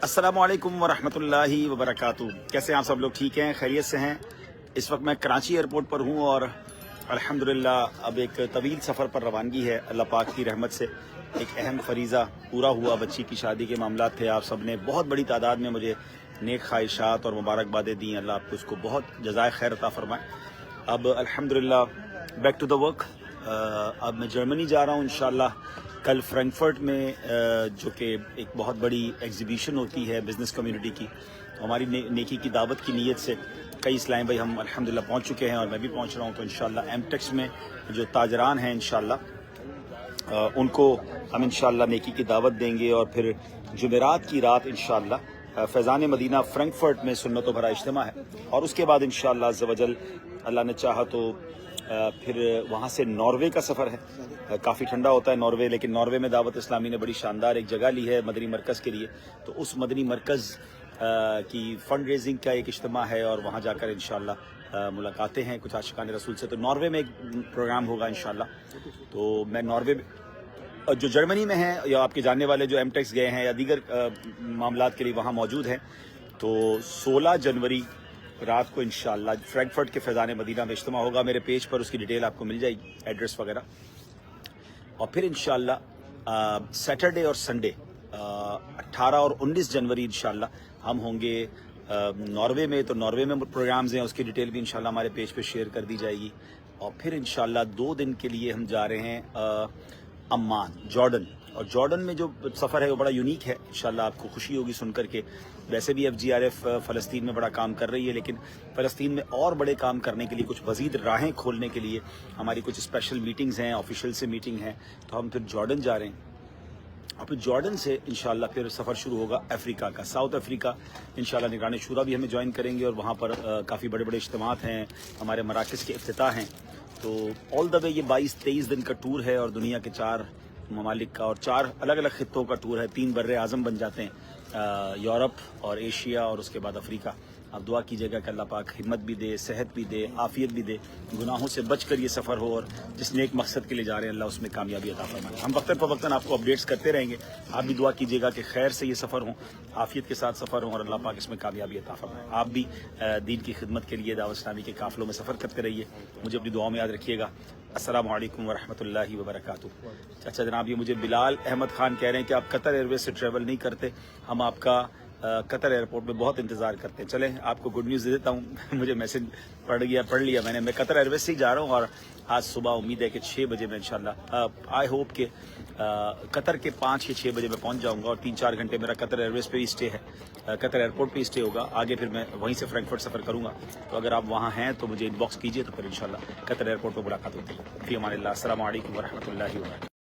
السلام علیکم ورحمۃ اللہ وبرکاتہ. کیسے ہیں آپ سب لوگ؟ ٹھیک ہیں، خیریت سے ہیں؟ اس وقت میں کراچی ایئرپورٹ پر ہوں اور الحمدللہ اب ایک طویل سفر پر روانگی ہے. اللہ پاک کی رحمت سے ایک اہم فریضہ پورا ہوا. بچی کی شادی کے معاملات تھے. آپ سب نے بہت بڑی تعداد میں مجھے نیک خواہشات اور مبارکبادیں دیں. اللہ آپ کو اس کو بہت جزائے خیر عطا فرمائے. اب الحمدللہ بیک ٹو دا ورک. اب میں جرمنی جا رہا ہوں انشاءاللہ. کل فرینکفرٹ میں جو کہ ایک بہت بڑی ایگزیبیشن ہوتی ہے بزنس کمیونٹی کی، ہماری نیکی کی دعوت کی نیت سے کئی اسلام بھائی ہم الحمدللہ پہنچ چکے ہیں اور میں بھی پہنچ رہا ہوں. تو انشاءاللہ ایم ٹیکس میں جو تاجران ہیں انشاءاللہ ان کو ہم انشاءاللہ نیکی کی دعوت دیں گے. اور پھر جمعرات کی رات انشاءاللہ فیضان مدینہ فرینکفرٹ میں سنت و بھرا اجتماع ہے. اور اس کے بعد انشاءاللہ عز و جل اللہ نے چاہا تو پھر وہاں سے ناروے کا سفر ہے. کافی ٹھنڈا ہوتا ہے ناروے، لیکن ناروے میں دعوت اسلامی نے بڑی شاندار ایک جگہ لی ہے مدنی مرکز کے لیے. تو اس مدنی مرکز کی فنڈ ریزنگ کا ایک اجتماع ہے اور وہاں جا کر انشاءاللہ ملاقاتیں ہیں کچھ عاشقان رسول سے. تو ناروے میں ایک پروگرام ہوگا انشاءاللہ. تو میں ناروے جو جرمنی میں ہیں یا آپ کے جاننے والے جو ایم ٹیکس گئے ہیں یا دیگر معاملات کے لیے وہاں موجود ہیں، تو 16 جنوری رات کو انشاءاللہ فرینکفرٹ کے فیضان مدینہ میں اجتماع ہوگا. میرے پیج پر اس کی ڈیٹیل آپ کو مل جائے گی، ایڈریس وغیرہ. اور پھر انشاءاللہ سیٹرڈے اور سنڈے 18 اور 19 جنوری انشاءاللہ ہم ہوں گے ناروے میں. تو ناروے میں پروگرامز ہیں، اس کی ڈیٹیل بھی انشاءاللہ ہمارے پیج پہ شیئر کر دی جائے گی. اور پھر انشاءاللہ 2 دن کے لیے ہم جا رہے ہیں عمان، جارڈن. اور جارڈن میں جو سفر ہے وہ بڑا یونیک ہے. انشاءاللہ آپ کو خوشی ہوگی سن کر کے. ویسے بھی FGRF فلسطین میں بڑا کام کر رہی ہے، لیکن فلسطین میں اور بڑے کام کرنے کے لیے، کچھ مزید راہیں کھولنے کے لیے ہماری کچھ اسپیشل میٹنگز ہیں، آفیشیل سے میٹنگ ہیں. تو ہم پھر جارڈن جا رہے ہیں. اور پھر جارڈن سے انشاءاللہ پھر سفر شروع ہوگا افریقہ کا، ساؤتھ افریقہ. انشاءاللہ نگران شورا بھی ہمیں جوائن کریں گے اور وہاں پر کافی بڑے بڑے اجتماعات ہیں، ہمارے مراکز کے افتتاح ہیں. تو آل دا وے یہ 22-23 دن کا ٹور ہے اور دنیا کے 4 ممالک کا اور 4 الگ الگ خطوں کا ٹور ہے. 3 بر اعظم بن جاتے ہیں، یورپ اور ایشیا اور اس کے بعد افریقہ. آپ دعا کیجیے گا کہ اللہ پاک ہمت بھی دے، صحت بھی دے، عافیت بھی دے، گناہوں سے بچ کر یہ سفر ہو اور جس نیک مقصد کے لیے جا رہے ہیں اللہ اس میں کامیابی عطا فرمائے. ہم وقتاً فوقتاً آپ کو اپڈیٹس کرتے رہیں گے. آپ بھی دعا کیجیے گا کہ خیر سے یہ سفر ہوں، عافیت کے ساتھ سفر ہوں اور اللہ پاک اس میں کامیابی عطا فرمائے. آپ بھی دین کی خدمت کے لیے دعوت اسلامی کے قافلوں میں سفر کرتے رہیے. مجھے اپنی دعاؤں میں یاد رکھیے گا. السلام علیکم ورحمۃ اللہ وبرکاتہ. اچھا جناب، یہ مجھے بلال احمد خان کہہ رہے ہیں کہ آپ قطر ایئر ویز سے ٹریول نہیں کرتے. ہم آپ کا قطر ایئرپورٹ میں بہت انتظار کرتے ہیں. چلیں آپ کو گڈ نیوز دے دیتا ہوں. مجھے میسج پڑھ لیا میں قطر ایئر ویز سے ہی جا رہا ہوں. اور آج صبح امید ہے کہ 6 بجے میں انشاءاللہ آئی ہوپ کہ قطر کے 5 یا 6 بجے میں پہنچ جاؤں گا. اور 3-4 گھنٹے میرا قطر ایئر ویز پہ ہی اسٹے ہے، قطر ایئرپورٹ پہ ہی اسٹے ہوگا. آگے پھر میں وہیں سے فرینکفرٹ سفر کروں گا. تو اگر آپ وہاں ہیں تو مجھے ان باکس کیجیے، تو پھر انشاءاللہ قطر ایئرپورٹ پہ ملاقات ہوتی ہے. فی امان اللہ. السلام علیکم ورحمۃ اللہ وبرکاتہ.